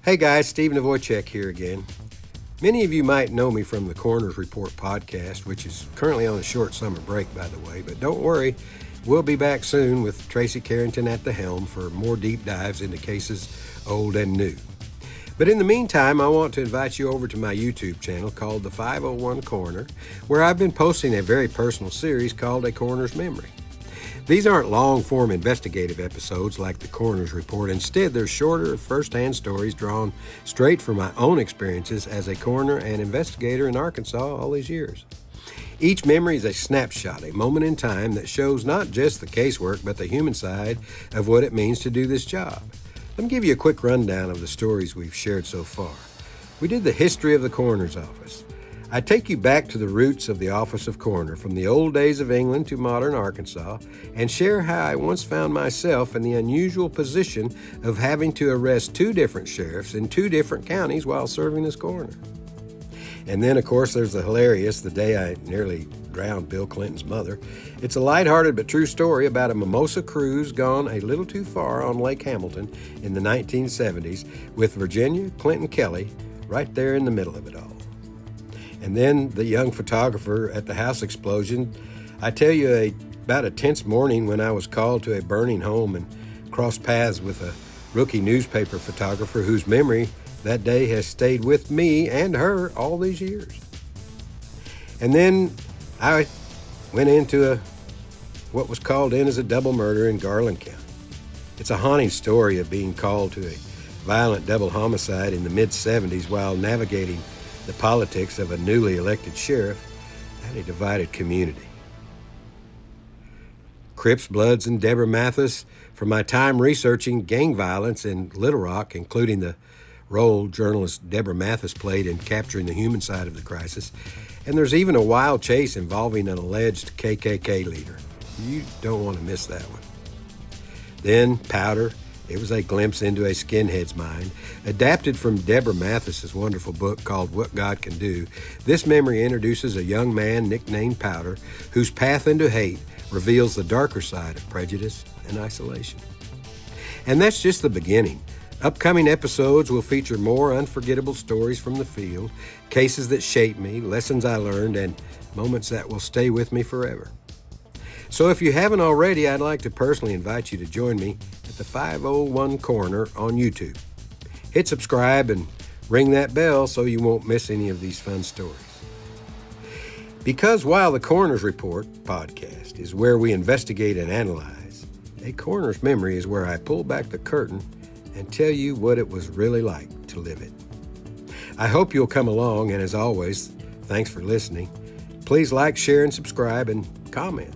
Hey guys, Steve Nawojczyk here again. Many of you might know me from the Coroner's Report podcast, which is currently on a short summer break, by the way, but don't worry, we'll be back soon with Tracy Carrington at the helm for more deep dives into cases old and new. But in the meantime, I want to invite you over to my YouTube channel called The501Coroner, where I've been posting a very personal series called A Coroner's Memory. These aren't long-form investigative episodes like the Coroner's Report. Instead, they're shorter, first-hand stories drawn straight from my own experiences as a coroner and investigator in Arkansas all these years. Each memory is a snapshot, a moment in time that shows not just the casework, but the human side of what it means to do this job. Let me give you a quick rundown of the stories we've shared so far. We did the history of the coroner's office. I take you back to the roots of the office of coroner, from the old days of England to modern Arkansas, and share how I once found myself in the unusual position of having to arrest two different sheriffs in two different counties while serving as coroner. And then, of course, there's the hilarious, the day I nearly drowned Bill Clinton's mother. It's a lighthearted but true story about a mimosa cruise gone a little too far on Lake Hamilton in the 1970s with Virginia Clinton Kelley right there in the middle of it all. And then the young photographer at the house explosion. I tell you about a tense morning when I was called to a burning home and crossed paths with a rookie newspaper photographer whose memory that day has stayed with me and her all these years. And then I went into what was called in as a double murder in Garland County. It's a haunting story of being called to a violent double homicide in the mid-70s while navigating the politics of a newly elected sheriff and a divided community. Crips, Bloods, and Deborah Mathis from my time researching gang violence in Little Rock, including the role journalist Deborah Mathis played in capturing the human side of the crisis. And there's even a wild chase involving an alleged KKK leader. You don't want to miss that one. Then Powder. It was a glimpse into a skinhead's mind. Adapted from Deborah Mathis's wonderful book called What God Can Do, this memory introduces a young man nicknamed Powder, whose path into hate reveals the darker side of prejudice and isolation. And that's just the beginning. Upcoming episodes will feature more unforgettable stories from the field, cases that shaped me, lessons I learned, and moments that will stay with me forever. So if you haven't already, I'd like to personally invite you to join me at the 501 Coroner on YouTube. Hit subscribe and ring that bell so you won't miss any of these fun stories. Because while the Coroner's Report podcast is where we investigate and analyze, a coroner's memory is where I pull back the curtain and tell you what it was really like to live it. I hope you'll come along, and as always, thanks for listening. Please like, share, and subscribe, and comment.